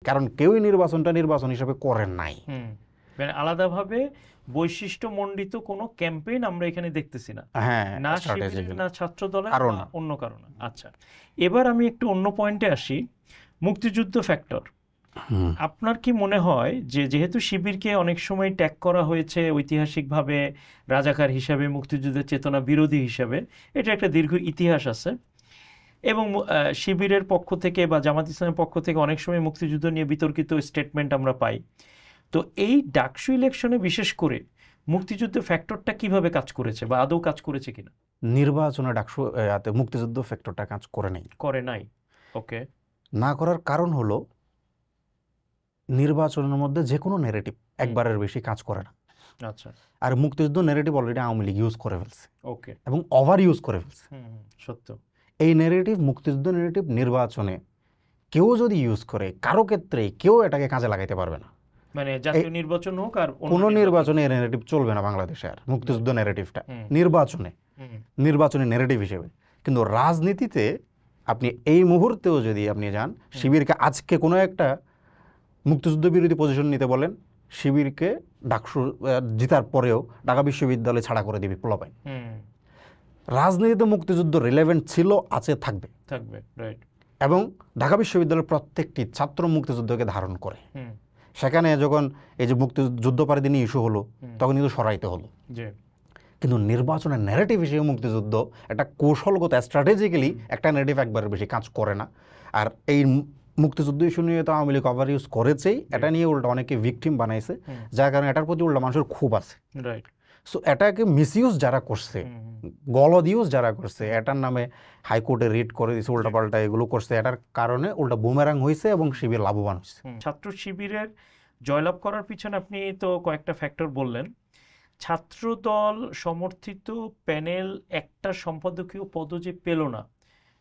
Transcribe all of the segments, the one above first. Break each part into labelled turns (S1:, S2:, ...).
S1: কারণ কেউই নির্বাচনটা নির্বাচন হিসেবে করেন নাই।
S2: মানে আলাদাভাবে বৈশিষ্ট্যমণ্ডিত কোনো ক্যাম্পেইন আমরা এখানে দেখতেছি না,
S1: হ্যাঁ,
S2: না শিবিরের
S1: স্ট্র্যাটেজিক্যালি
S2: না ছাত্র দলের
S1: কারণ
S2: বা অন্য কারণে। আচ্ছা, এবার আমি একটু অন্য পয়েন্টে আসি, মুক্তিযুদ্ধ ফ্যাক্টর। আপনার কি মনে হয় যে যেহেতু শিবিরকে অনেক সময় ট্যাগ করা হয়েছে ঐতিহাসিকভাবে রাজাকার হিসাবে, মুক্তিযুদ্ধের চেতনা বিরোধী হিসাবে, এটা একটা দীর্ঘ ইতিহাস আছে, এবং শিবিরের পক্ষ থেকে বা জামাত ইসলামের পক্ষ থেকে অনেক সময় মুক্তিযুদ্ধ নিয়ে বিতর্কিত স্টেটমেন্ট আমরা পাই, তো এই ডাকসু ইলেকশনে বিশেষ করে মুক্তিযুদ্ধ ফ্যাক্টরটা কিভাবে কাজ করেছে বা আদৌ কাজ করেছে কিনা?
S1: নির্বাচনে ডাকসু মুক্তিযুদ্ধ ফ্যাক্টরটা কাজ করে নাই।
S2: করে নাই। ওকে।
S1: না করার কারণ হলো নির্বাচনের মধ্যে যে কোনো নেগেটিভ একবারের বেশি কাজ করে না।
S2: আচ্ছা।
S1: আর মুক্তিযুদ্ধ negative already Awami League use করে ফেলছে।
S2: ওকে।
S1: এবং ওভার ইউজ করে ফেলছে।
S2: সত্য।
S1: এই নেগেটিভ, মুক্তিযুদ্ধ নেগেটিভ নির্বাচনে কেউ যদি ইউজ করে, কারো ক্ষেত্রে কেউ এটাকে কাজে লাগাইতে পারবে না।
S2: মানে জাতীয় নির্বাচন হোক আর
S1: কোনো নির্বাচনে এই নেগেটিভ চলবে না বাংলাদেশে আর, মুক্তিযুদ্ধ নেগেটিভটা নির্বাচনে নেগেটিভ হিসেবে। কিন্তু রাজনীতিতে আপনি এই মুহূর্তেও যদি আপনি যান, শিবিরকে আজকে কোনো একটা মুক্তিযুদ্ধ বিরোধী পজিশন নিতে বলেন, শিবিরকে ডাকসু জিতার পরেও ঢাকা বিশ্ববিদ্যালয় ছাড়া করে দিবি পোলাপাইন। রাজনীতিতে মুক্তিযুদ্ধ রিলেভেন্ট ছিল, আছে, থাকবে।
S2: রাইট।
S1: এবং ঢাকা বিশ্ববিদ্যালয়ের প্রত্যেকটি ছাত্র মুক্তিযুদ্ধকে ধারণ করে। সেখানে যখন এই যে মুক্তিযুদ্ধপারী নিয়ে ইস্যু হলো, তখন কিন্তু সরাইতে হলো। কিন্তু নির্বাচনের ন্যারেটিভ হিসেবে মুক্তিযুদ্ধ একটা কৌশলগত স্ট্র্যাটেজিক্যালি একটা ন্যারেটিভ একবারের বেশি কাজ করে না। আর এই মুক্তিযুদ্ধ ইস্যু নিয়ে তো আওয়ামী লীগ ওভার ইউজ করেছেই, এটা নিয়ে উল্টা অনেকে ভিকটিম বানাইছে, যার কারণে এটার প্রতি উল্টা মানুষের খুব আছে। সো এটাকে মিসইউজ যারা করছে, গলদ ইউজ যারা করছে, এটার নামে হাইকোর্টে রিট করে দিয়েছে, উল্টাপাল্টা এগুলো করছে, এটার কারণে উল্টা বুমেরাং হয়েছে এবং শিবির লাভবান হয়েছে।
S2: ছাত্র শিবিরের জয়লাভ করার পিছনে আপনি তো কয়েকটা ফ্যাক্টর বললেন। ছাত্রদল সমর্থিত প্যানেল একটা সম্পাদকীয় পদও যে পেল না,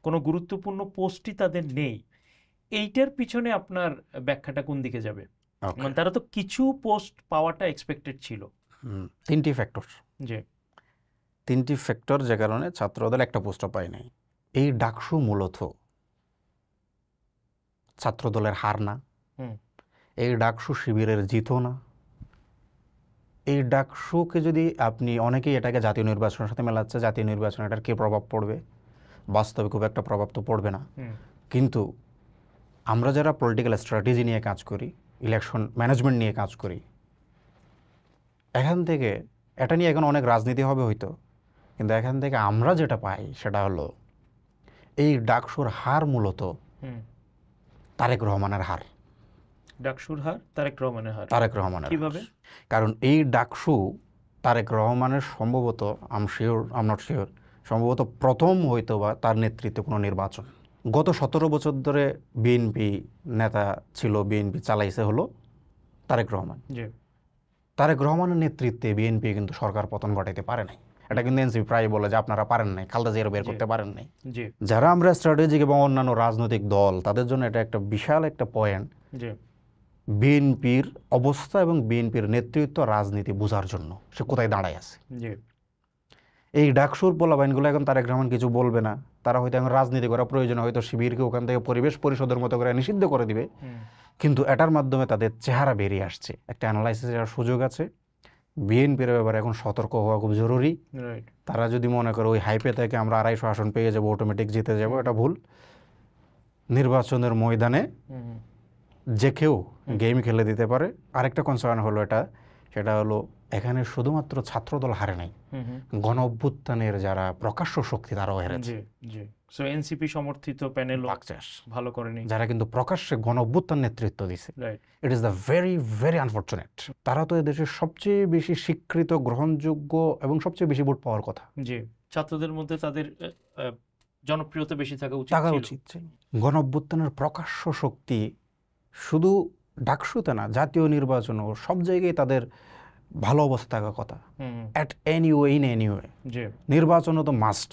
S2: কোনো গুরুত্বপূর্ণ পোস্টই তাদের নেই, এইটার পিছনে আপনার ব্যাখ্যাটা কোন দিকে যাবে? মানে তারা তো কিছু পোস্ট পাওয়াটা এক্সপেক্টেড ছিল।
S1: তিনটি ফ্যাক্টর যে কারণে ছাত্রদল একটা পোস্টও পায় নাই। এই ডাকসু মূলত ছাত্রদলের হার না, এই ডাকসু শিবিরের জিতও না। এই ডাকসুকে যদি আপনি, অনেকেই এটাকে জাতীয় নির্বাচনের সাথে মেলাচ্ছে, জাতীয় নির্বাচনে এটার কী প্রভাব পড়বে, বাস্তবে খুব একটা প্রভাব তো পড়বে না। কিন্তু আমরা যারা পলিটিক্যাল স্ট্র্যাটেজি নিয়ে কাজ করি, ইলেকশন ম্যানেজমেন্ট নিয়ে কাজ করি, এখান থেকে এটা নিয়ে এখন অনেক রাজনীতি হবে হয়তো, কিন্তু এখান থেকে আমরা যেটা পাই সেটা হলো এই ডাকসুর হার মূলত তারেক রহমানের হার।
S2: ডাকসুর হার তারেক রহমানের কিভাবে?
S1: কারণ এই ডাকসু তারেক রহমানের সম্ভবত, সম্ভবত প্রথম হয়তো বা তার নেতৃত্বে কোনো নির্বাচন। গত 17 বছর ধরে বিএনপি নেতা ছিল, বিএনপি চালাইছে হলো তারেক রহমান। তারেক রহমানের নেতৃত্বে বিএনপি কিন্তু সরকার পতন ঘটাইতে পারে নাই। এটা কিন্তু এনসিপি প্রায় বলে যে আপনারা পারেন নাই, খালেদা জিয়ার বের করতে পারেন নাই। যারা আমরা স্ট্র্যাটেজিক এবং অন্যান্য রাজনৈতিক দল, তাদের জন্য এটা একটা বিশাল একটা পয়েন্ট, বিএনপির অবস্থা এবং বিএনপির নেতৃত্ব রাজনীতি বোঝার জন্য সে কোথায় দাঁড়ায় আছে। এই ডাকসুর পোলাবাইনগুলো এখন তারেক রহমান কিছু বলবে না, তারা হয়তো এখন রাজনীতি করা প্রয়োজন, হয়তো শিবিরকে ওখান থেকে পরিবেশ পরিষদের মতো করে নিষিদ্ধ করে দিবে, কিন্তু এটার মাধ্যমে তাদের চেহারা বেরিয়ে আসছে, একটা অ্যানালাইসিসের সুযোগ আছে। বিএনপির ব্যাপারে এখন সতর্ক হওয়া খুব জরুরি। তারা যদি মনে করে ওই হাইপে থেকে আমরা 250 আসন পেয়ে যাবো, অটোমেটিক জিতে যাবো, এটা ভুল। নির্বাচনের ময়দানে যে কেউ গেম খেলে দিতে পারে। আরেকটা কনসার্ন হলো সেটা হলো এখানে শুধুমাত্র ছাত্রদল হারে নাই, গণ অভ্যুত্থানের যারা প্রকাশ্য শক্তি তারাও হেরেছে।
S2: এনসিপি সমর্থিত প্যানেল ভালো করেনি, যারা
S1: কিন্তু প্রকাশ্যে গণ অভ্যুত্থান নেতৃত্ব দিছে। It is the very very unfortunate. তারা তো এদেশের সবচেয়ে বেশি স্বীকৃত, গ্রহণযোগ্য এবং সবচেয়ে বেশি ভোট পাওয়ার কথা।
S2: ছাত্রদের মধ্যে তাদের জনপ্রিয়তা বেশি থাকা উচিত।
S1: গণ অভ্যুত্থানের প্রকাশ্য শক্তি শুধু ডাকসুতে না, জাতীয় নির্বাচনও সব জায়গায় তাদের ভালো অবস্থা থাকার কথা। At any way, in any way. নির্বাচনও তো মাস্ট।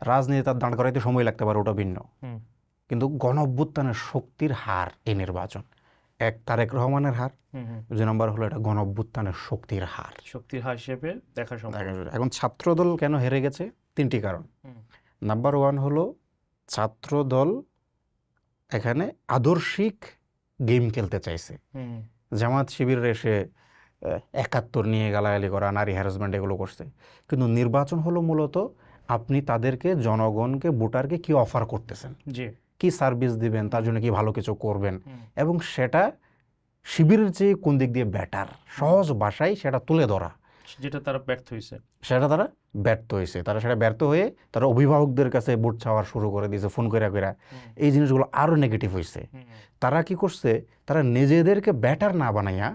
S1: রাজনীতি তার দাঁড় করাইতে সময় লাগতে পারে, ওটা ভিন্ন, কিন্তু গণ অভ্যুত্থানের শক্তির হার এই নির্বাচন। এক, তারেক রহমানের হার, 2 নম্বর হলো এটা গণ অভ্যুত্থানের শক্তির হার
S2: হিসেবে দেখা সম্ভব।
S1: এখন ছাত্রদল কেন হেরে গেছে? 3টি কারণ। নাম্বার 1 হলো ছাত্রদল এখানে আদর্শিক গেম খেলতে চাইছে। জামাত শিবিরের এসে ৭১ নিয়ে গালাগালি করা, নারী হ্যারাসমেন্ট এগুলো করছে। কিন্তু নির্বাচন হলো মূলত আপনি তাদেরকে, জনগণকে, ভোটারকে কি অফার করতেছেন, কি সার্ভিস দিবেন, তার জন্য কি ভালো কিছু করবেন, এবং সেটা শিবিরের চেয়ে কোন দিক দিয়ে বেটার, সহজ ভাষায় সেটা তুলে ধরা,
S2: যেটা তারা ব্যর্থ হয়েছে,
S1: সেটা তারা ব্যর্থ হয়েছে। তারা সেটা ব্যর্থ হয়ে তারা অভিভাবকদের কাছে ভোট চাওয়ার শুরু করে দিয়েছে, ফোন করে করে। এই জিনিসগুলো আরও নেগেটিভ হয়েছে। তারা কি করছে, তারা নিজেদেরকে বেটার না বানাইয়া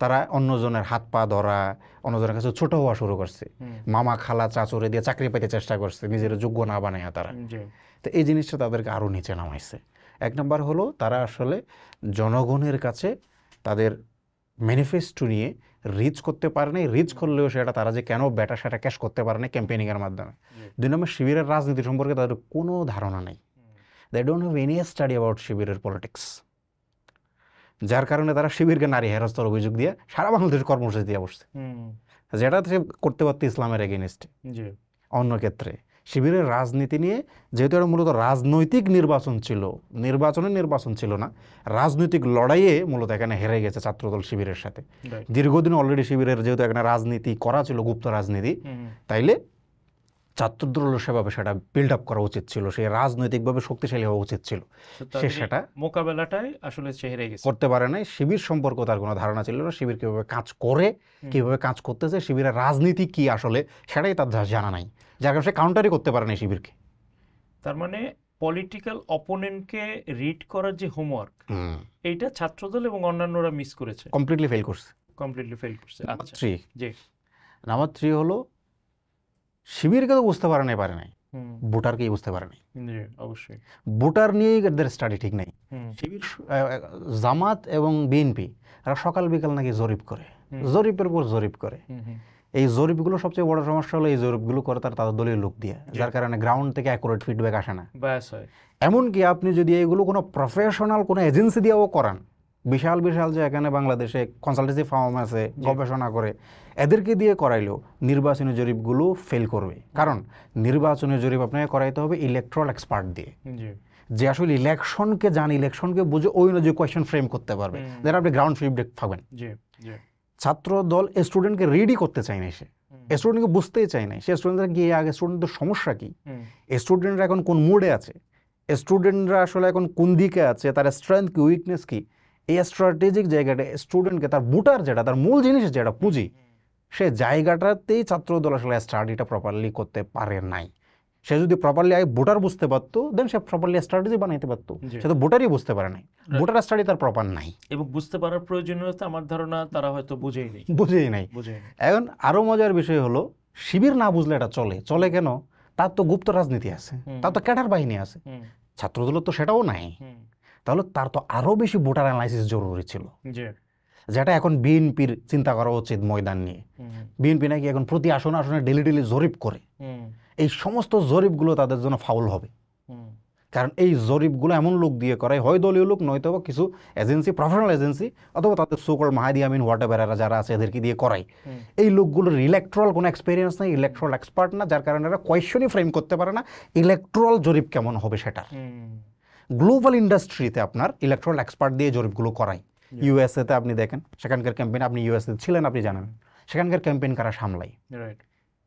S1: তারা অন্যজনের হাত পা ধরা, অন্যজনের কাছে ছোট হওয়া শুরু করছে, মামা খালা চাচুরে দিয়ে চাকরি পেতে চেষ্টা করছে, নিজের যোগ্য না বানাইয়া তারা। তো এই জিনিসটা তাদেরকে আরও নিচে নামাইছে। এক নম্বর হলো তারা আসলে জনগণের কাছে তাদের ম্যানিফেস্টো নিয়ে রিচ করতে পারে নাই। রিচ করলেও সেটা তারা যে কেন বেটার সেটা ক্যাশ করতে পারে না ক্যাম্পেইনিংয়ের মাধ্যমে। ২ নম্বর, শিবিরের রাজনীতি সম্পর্কে তাদের কোনো ধারণা নেই। They don't have any study about শিবিরের পলিটিক্স, যার কারণে তারা শিবিরকে নারী হেরস্তার অভিযোগ দিয়ে সারা বাংলাদেশ কর্মসূচি দিয়ে বসছে, যেটা সে করতে পারতো ইসলামের এগেইনস্টে। অন্য ক্ষেত্রে শিবিরের রাজনীতি নিয়ে, যেহেতু এটা মূলত রাজনৈতিক নির্বাচন ছিল, নির্বাচন ছিল না, রাজনৈতিক লড়াইয়ে মূলত এখানে হেরে গেছে ছাত্রদল শিবিরের সাথে। দীর্ঘদিন অলরেডি শিবিরের যেহেতু এখানে রাজনীতি করা ছিল, গুপ্ত রাজনীতি, তাইলে ছাত্রদল সেভাবে সেটা বিল্ড আপ করা উচিত ছিল, সেই রাজনৈতিকভাবে শক্তিশালী হওয়া উচিত ছিল, সে সেটা
S2: মোকাবেলাটাই আসলে হেরে গেছে,
S1: করতে পারে নাই। শিবির সম্পর্কে তার কোনো ধারণা ছিল না, শিবির কীভাবে কাজ করে, কীভাবে কাজ করতেছে, শিবিরের রাজনীতি কি আসলে সেটাই তার জানা নাই, যার কারণে সে কাউন্টারই করতে পারে নাই শিবিরকে।
S2: তার মানে পলিটিক্যাল অপোনেন্টকে রিড করার যে হোমওয়ার্ক, এইটা ছাত্রদল এবং অন্যান্যরা মিস করেছে,
S1: কমপ্লিটলি ফেল করছে।
S2: আচ্ছা,
S1: জি। নাম্বার 3 হলো শিবিরকে তো বুঝতে পারে নাই, ভোটারকেই বুঝতে পারে নাই।
S2: অবশ্যই
S1: ভোটার নিয়ে এদের স্টাডি ঠিক নাই। শিবির, জামাত এবং বিএনপি এরা সকাল বিকাল নাকি জরিপ করে, জরিপের পর জরিপ করে। এই জরিপগুলো সবচেয়ে বড় সমস্যা হলো এই জরিপগুলো করে তাদের দলীয় লোক দিয়ে, যার কারণে গ্রাউন্ড থেকে অ্যাকুরেট ফিডব্যাক আসে না। এমনকি আপনি যদি এইগুলো কোনো প্রফেশনাল কোনো এজেন্সি দিয়েও করান, বিশাল বিশাল যে এখানে বাংলাদেশে কনসালটেন্সি ফার্ম আছে, গবেষণা করে, এদেরকে দিয়ে করাইলেও নির্বাচনী জরিপগুলো ফেল করবে। কারণ নির্বাচনী জরিপ আপনাকে করাইতে হবে ইলেকট্রাল এক্সপার্ট দিয়ে, যে আসলে ইলেকশনকে জানে, ইলেকশনকে বুঝে ওই অনুযায়ী কোয়েশ্চেন ফ্রেম করতে পারবে, যেন আপনি গ্রাউন্ড ফিডব্যাক পাবেন। ছাত্র দল স্টুডেন্টকে রেডি করতে চায় না, সে স্টুডেন্টকে বুঝতেই চায় না, সে স্টুডেন্টরা গিয়ে আগে স্টুডেন্টদের সমস্যা কি, স্টুডেন্টরা এখন কোন মুডে আছে, স্টুডেন্টরা আসলে এখন কোন দিকে আছে, তার স্ট্রেংথ কি, উইকনেস কি, এই স্ট্র্যাটেজিক জায়গাটা স্টুডেন্টকে, তার ভোটার যেটা, তার মূল জিনিস যেটা পুঁজি, সে জায়গাটাতেই ছাত্রদল আসলে স্টাডিটা প্রপারলি করতে পারে নাই। সে যদি প্রপারলি ভোটার বুঝতে পারতো, দেন সে প্রপারলি স্ট্র্যাটেজি বানাইতে পারতো। সে তো ভোটারই বুঝতে পারে নাই, ভোটার স্টাডি তার প্রপার নাই,
S2: এবং বুঝতে পারার প্রয়োজনীয়তা আমার ধারণা তারা হয়তো বুঝেই নাই।
S1: এখন আরো মজার বিষয় হলো, শিবির না বুঝলে এটা চলে কেন? তার তো গুপ্ত রাজনীতি আছে, তার তো ক্যাডার বাহিনী আছে, ছাত্রদলের তো সেটাও নাই। তাহলে তার তো আরো বেশি ভোটার অ্যানালাইসিস জরুরি ছিল, যেটা এখন বিএনপির চিন্তা করা উচিত ময়দান নিয়ে। বিএনপি নাকি এখন প্রতি আসনে ডেলি জরিপ করে, এই সমস্ত জরিপগুলো তাদের জন্য ফাউল হবে। কারণ এই জরিপগুলো এমন লোক দিয়ে করায়, হয় দলীয় লোক, নয়তো কিছু এজেন্সি, প্রফেশনাল এজেন্সি, অথবা তাদের সোকল মাহাদি আমিন হোয়াটএভার এরা যারা আছে এদেরকে দিয়ে করায়। এই লোকগুলোর ইলেকট্রাল কোনো এক্সপিরিয়েন্স নেই, ইলেকট্রাল এক্সপার্ট না, যার কারণে এরা কোয়েশ্চনই ফ্রেম করতে পারে না ইলেকট্রাল জরিপ কেমন হবে সেটার। গ্লোবাল ইন্ডাস্ট্রিতে আপনার ইলেকট্রাল এক্সপার্ট দিয়ে জরিপগুলো করায়। ইউএসএতে আপনি দেখেন, সেখানকার ক্যাম্পেইন, আপনি ইউএসএ ছিলেন, আপনি জানেন সেখানকার ক্যাম্পেইন কারা সামলায়,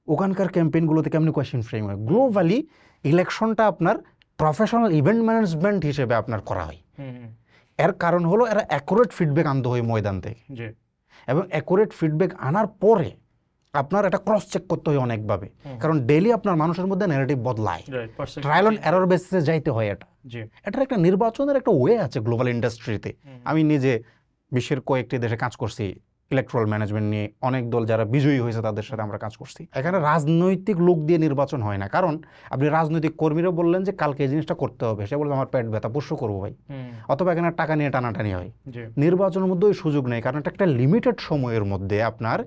S1: ওখানকার ক্যাম্পেইনগুলোতে কেমনি কোয়েশ্চেন ফ্রেম হয়। গ্লোবালি ইলেকশনটা আপনার প্রফেশনাল ইভেন্ট ম্যানেজমেন্ট হিসেবে আপনার করা হয়। এর কারণ হলো এরা অ্যাকুরেট ফিডব্যাক আনতে হয় ময়দান থেকে, এবং অ্যাকুরেট ফিডব্যাক আনার পরে আপনার এটা ক্রস চেক করতে হয় অনেকভাবে, কারণ ডেইলি আপনার মানুষের মধ্যে ন্যারেটিভ বদলায়, ট্রায়াল অ্যান্ড এরর বেসিসে যাইতে হয়। এটার একটা নির্বাচনের একটা ওয়ে আছে গ্লোবাল ইন্ডাস্ট্রিতে। আমি নিজে বিশ্বের কয়েকটি দেশে কাজ করছি ইলেকট্রাল ম্যানেজমেন্ট নিয়ে, অনেক দল যারা বিজয়ী হয়েছে তাদের সাথে আমরা কাজ করছি। এখানে রাজনৈতিক লোক দিয়ে নির্বাচন হয় না, কারণ আপনি রাজনৈতিক কর্মীরা বললেন যে কালকে এই জিনিসটা করতে হবে, সে বলবে আমার পেট ব্যথা, পরশু করবো ভাই, অথবা এখানে টাকা নিয়ে টানাটানি হয়। নির্বাচনের মধ্যে ওই সুযোগ নেই, কারণ এটা একটা লিমিটেড সময়ের মধ্যে আপনার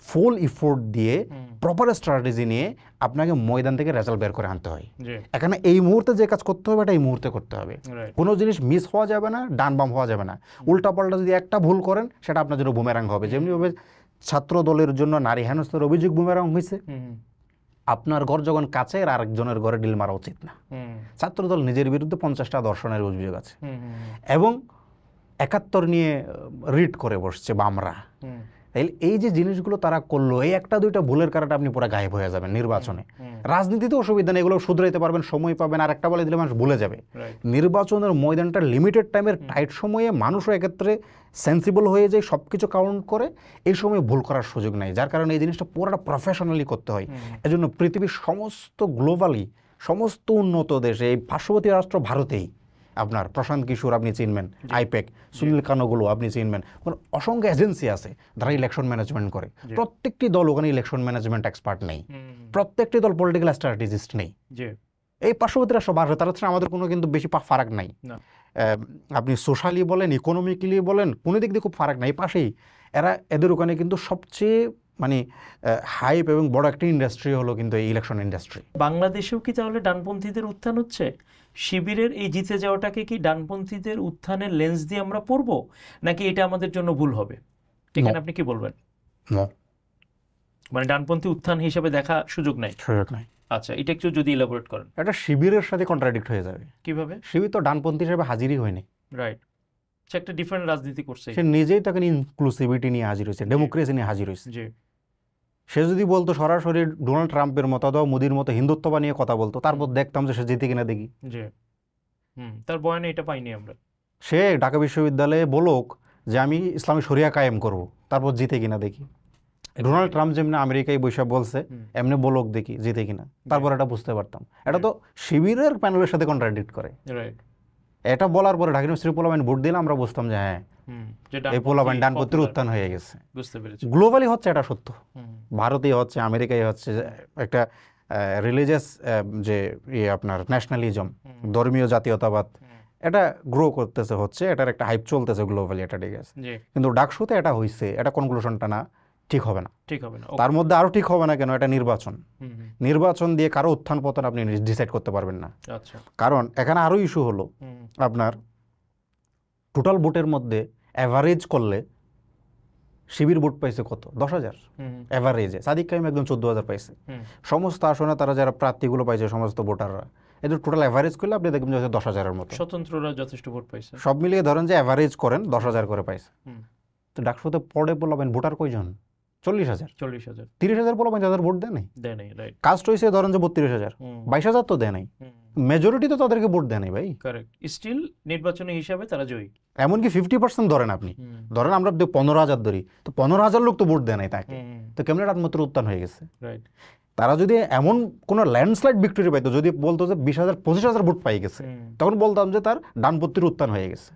S1: ফুল ইফোর্ট দিয়ে প্রপার স্ট্র্যাটেজি নিয়ে আপনাকে ময়দান থেকে রেজাল্ট বের করে আনতে হয়। এখানে এই মুহূর্তে যে কাজ করতে হবে এটা এই মুহূর্তে করতে হবে, কোনো জিনিস মিস হওয়া যাবে না, ডান বাম হওয়া যাবে না। উল্টা পাল্টা যদি একটা ভুল করেন সেটা আপনার জন্য বুমেরাং হবে। যেমনিভাবে ছাত্র দলের জন্য নারী হেনস্থার অভিযোগ বুমেরাং হয়েছে, আপনার ঘর যখন কাছে আর আরেকজনের ঘরে ডিল মারা উচিত না। ছাত্র দল নিজের বিরুদ্ধে 50টা ধর্ষণের অভিযোগ আছে, এবং 71 নিয়ে রিড করে বসছে বামরা। তাইলে এই যে জিনিসগুলো তারা করলো, এই একটা দুইটা ভুলের কারণে আপনি পুরো গায়েব হয়ে যাবেন নির্বাচনে। রাজনীতিতে অসুবিধা নেই, এগুলো শুধরাইতে পারবেন, সময় পাবেন, আর একটা বলে দিলে মানুষ ভুলে যাবে। নির্বাচনের ময়দানটা লিমিটেড টাইমের টাইট সময়ে মানুষও এক্ষেত্রে সেন্সিবল হয়ে যায়, সব কিছু কাউন্ট করে, এই সময় ভুল করার সুযোগ নেই, যার কারণে এই জিনিসটা পুরোটা প্রফেশনালি করতে হয়। এজন্য পৃথিবীর সমস্ত গ্লোবালি সমস্ত উন্নত দেশে, এই পার্শ্ববর্তী রাষ্ট্র ভারতেই আপনার প্রশান্ত কিশোর আপনি চিনবেন, আইপ্যাক, সুনীল কানোগুলো আপনি চিনবেন, অসংখ্য এজেন্সি আছে যারা ইলেকশন ম্যানেজমেন্ট করে। প্রত্যেকটি দল ওখানে ইলেকশন ম্যানেজমেন্ট এক্সপার্ট নেই, প্রত্যেকটি দল পলিটিক্যাল স্ট্র্যাটেজিস্ট নেই। এই পার্শ্ববর্তী রাষ্ট্র ভারত, তার সাথে আমাদের কোনো কিন্তু বেশি ফারাক নাই। আপনি সোশ্যালি বলেন, ইকোনমিক্যালি বলেন, কোনো দিক দিয়ে খুব ফারাক নাই, পাশেই এরা, এদের ওখানে কিন্তু সবচেয়ে মানে হাইপ এবং বড় একটা ইন্ডাস্ট্রি হলো কিন্তু এই ইলেকশন ইন্ডাস্ট্রি।
S2: বাংলাদেশেও কি তাহলে ডানপন্থীদের উত্থান হচ্ছে? শিবিরের এই জিতে যাওয়াটাকে কি ডানপন্থীদের উত্থানের লেন্স দিয়ে আমরা পড়বো, নাকি এটা আমাদের জন্য ভুল হবে? এখানে আপনি কি বলবেন? মানে ডানপন্থী উত্থান হিসেবে দেখা সুযোগ নাই?
S1: সুযোগ নাই।
S2: আচ্ছা, এটা একটু যদি ইলাবোরেট করেন।
S1: এটা শিবিরের সাথে কন্ট্রাডিক্ট হয়ে যাবে।
S2: কিভাবে?
S1: শিবির তো ডানপন্থী হিসেবে হাজিরই হয়নি।
S2: রাইট, সে একটা ডিফারেন্ট রাজনীতি করছে,
S1: সে নিজেই তাকে ইনক্লুসিভিটি নিয়ে হাজির হয়েছে, ডেমোক্রেসি নিয়ে হাজির হয়েছে। সে যদি বলতো সরাসরি ডোনাল্ড ট্রাম্পের মতো অথবা মোদির মতো হিন্দুত্ববাদ নিয়ে কথা বলতো, তারপর দেখতাম যে সে জিতে কিনা দেখি।
S2: তার বয়ানে এটা পাইনি আমরা।
S1: সে ঢাকা বিশ্ববিদ্যালয়ে বলুক যে আমি ইসলামী শরিয়া কায়েম করব, তারপর জিতে কিনা দেখি। ডোনাল্ড ট্রাম্প যেমনি আমেরিকায় বৈশাখ বলছে, এমনি বলুক দেখি জিতে কিনা, তারপর এটা বুঝতে পারতাম। এটা তো শিবিরের প্যানেলের সাথে কন্ট্রাডিক্ট করে। এটা বলার পরে ঢাকা ইউনিভার্সিটি পোলাপাইন ভোট দিলে আমরা বুঝতাম যে হ্যাঁ, এই পোলাপাইন ডানপন্থীর উত্থান হয়ে গেছে। গ্লোবালি হচ্ছে, এটা সত্য, ভারতেই হচ্ছে, আমেরিকায় হচ্ছে। একটা রিলিজিয়াস যে আপনার ন্যাশনালিজম, ধর্মীয় জাতীয়তাবাদ, এটা গ্রো করতেছে, হচ্ছে, এটার একটা হাইপ চলতেছে গ্লোবালি, এটা ঠিক আছে। কিন্তু ডাকসুতে এটা হইছে, এটা কনক্লুশনটা না, ঠিক হবে না, ঠিক হবে না। তার মধ্যে আরো ঠিক হবে না কেন? এটা নির্বাচন, নির্বাচন দিয়ে কারো উত্থান পতন আপনি ডিসাইড করতে পারবেন না। কারণ এখানে আরো ইস্যু হলো, আপনার টোটাল ভোটের মধ্যে অ্যাভারেজ করলে শিবির ভোট পাইছে কত? 10,000 অ্যাভারেজে। সাদিক কাইম একদম 14,000 পাইছে। সমস্ত আসনে তারা যারা প্রার্থীগুলো পাইছে, সমস্ত ভোটাররা, এদের টোটাল অ্যাভারেজ করলে আপনি দেখবেন যে 10,000-এর মতো।
S2: স্বতন্ত্ররা যথেষ্ট ভোট পাইছে,
S1: সব মিলিয়ে ধরেন যে অ্যাভারেজ করেন 10,000 করে পাইছে। তো ডাকসুতে পড়ে বলবেন ভোটার কয়জন? 40,000। 30,000 বলবেন যাদের ভোট দেয় নাই। কাস্ট হয়েছে ধরেন যে 32,000, 22,000 তো দেয় নাই। মেজরিটি তো তাদেরকে ভোট দেয় নাই ভাই।
S2: স্টিল নির্বাচনী হিসাবে তারা জয়ী।
S1: এমনকি 50% ধরেন আপনি, ধরেন আমরা 15,000 ধরি, তো 15,000 লোক তো ভোট দেয় নাই তাকে, তো কেমন একমাত্র উত্থান হয়ে গেছে। তারা যদি এমন কোনো ল্যান্ডস্লাইড ভিক্টরি পাইতো, যদি বলতো যে 20,000 25,000 ভোট পাই গেছে, তখন বলতাম যে তার ডানপন্থীর উত্থান হয়ে গেছে।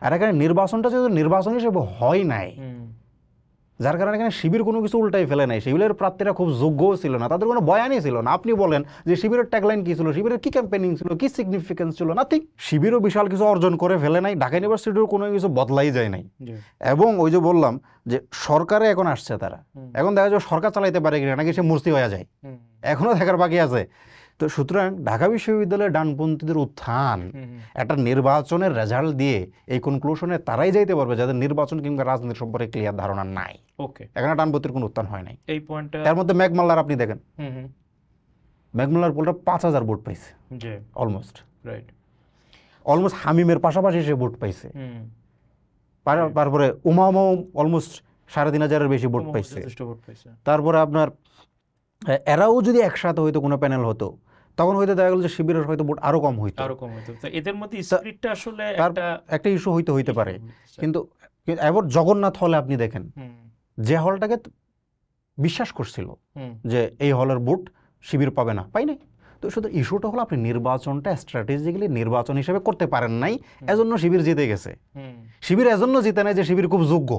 S1: আর এখানে নির্বাচনটা যেহেতু নির্বাচন হিসেবে হয় নাই, যার কারণে এখানে শিবির কোনো কিছু উল্টাই ফেলে নাই। শিবিরের প্রার্থীরা খুব যোগ্যও ছিল না, তাদের কোনো বয়ানই ছিল না। আপনি বলেন যে শিবিরের ট্যাগলাইন কী ছিল, শিবিরের কী ক্যাম্পেনিং ছিল, কী সিগনিফিকেন্স ছিল, নাথিং। শিবিরও বিশাল কিছু অর্জন করে ফেলে নাই, ঢাকা ইউনিভার্সিটির কোনো কিছু বদলাই যায় নাই। এবং ওই যে বললাম যে সরকারে এখন আসছে তারা, এখন দেখা যায় সরকার চালাইতে পারে কিনা, নাকি সে মূর্তি হয়ে যায়, এখনও দেখার বাকি আছে। তো সুতরাং ঢাকা বিশ্ববিদ্যালয়ের ডানপন্থীদের উত্থান একটা নির্বাচনের রেজাল্ট দিয়ে এই কনক্লুশনে তারাই যাইতে পারবে যাদের নির্বাচন কিংবা রাজনীতি সম্পর্কে ক্লিয়ার ধারণা নাই। এখানে ডানপন্থীর কোনো উত্থান হয় নাই।
S2: এই পয়েন্টটা
S1: তার মধ্যে ম্যাকমাল্লার আপনি দেখেন, ম্যাকমাল্লার পোলটা 5,000 ভোট পাইছে অলমোস্ট। অলমোস্ট হামিমের পাশাপাশি সে ভোট পাইছে। তারপরে উমামাও অলমোস্ট 3,500-এর বেশি ভোট পাইছে। তারপরে আপনার এরাও যদি একসাথে হয়তো কোনো প্যানেল হতো, তখন হয়তো দেখা গেল যে শিবিরের হয়তো ভোট আরো কম হইতো।
S2: তো এদের মধ্যে স্প্লিটটা আসলে
S1: একটা ইস্যু হইতে পারে। কিন্তু এবার জগন্নাথ হলে আপনি দেখেন, যে হলটাকে বিশ্বাস করছিল যে এই হলের ভোট শিবির পাবে না, পাই নাই। তো শুধু ইস্যুটা হলো আপনি নির্বাচনটা স্ট্র্যাটেজিক্যালি নির্বাচন হিসেবে করতে পারেন নাই, এজন্য শিবির জিতে গেছে। শিবির এজন্য জিতে নাই যে শিবির খুব যোগ্য,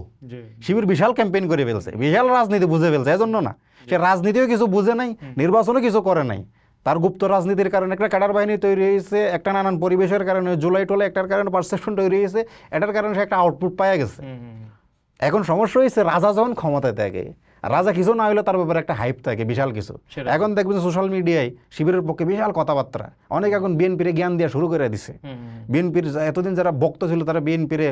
S1: শিবির বিশাল ক্যাম্পেইন করে ফেলছে, বিশাল রাজনীতি বুঝে ফেলছে, এজন্য না। সে রাজনীতিও কিছু বুঝে নাই, নির্বাচনও কিছু করে নাই। তার গুপ্ত রাজনীতির কারণে একটা ক্যাডার বাহিনী তৈরি হয়েছে, একটা নানান পরিবেশের কারণে, জুলাই টোলে একটার কারণে পারসেপশন তৈরি হয়েছে, এটার কারণে সে একটা আউটপুট পাওয়া গেছে। এখন সমস্যা হয়েছে রাজা যখন ক্ষমতায় থাকে, রাজা কিছু না হইলে তার ব্যাপারে একটা হাইপ থাকে বিশাল কিছু। এখন দেখবেন সোশ্যাল মিডিয়ায় শিবিরের পক্ষে বিশাল কথাবার্তা, অনেক এখন বিএনপিরে জ্ঞান দেওয়া শুরু করে দিছে। বিএনপির এতদিন যারা বক্তা ছিল তারা বিএনপিরে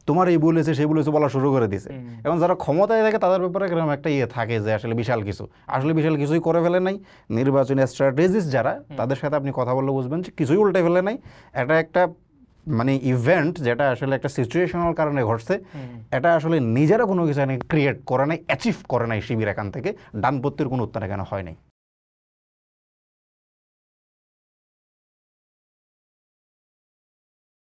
S1: তোমার এই বলেছে সেই বলেছে বলা শুরু করে দিছে। এখন যারা ক্ষমতায় থাকে তাদের ব্যাপারে এরকম একটা থাকে যে আসলে বিশাল কিছু, আসলে বিশাল কিছুই করে ফেলে নাই। নির্বাচনী স্ট্র্যাটেজিস্ট যারা, তাদের সাথে আপনি কথা বললে বুঝবেন যে কিছুই উল্টে ফেলে নাই। এটা একটা মানে ইভেন্ট যেটা আসলে একটা সিচুয়েশনাল কারণে ঘটছে, এটা আসলে নিজেরা কোনো কিছু ক্রিয়েট করে নাই, অ্যাচিভ করে নাই শিবির এখান থেকে, ডানপন্থীর কোনো উত্থান এখানে হয় নাই।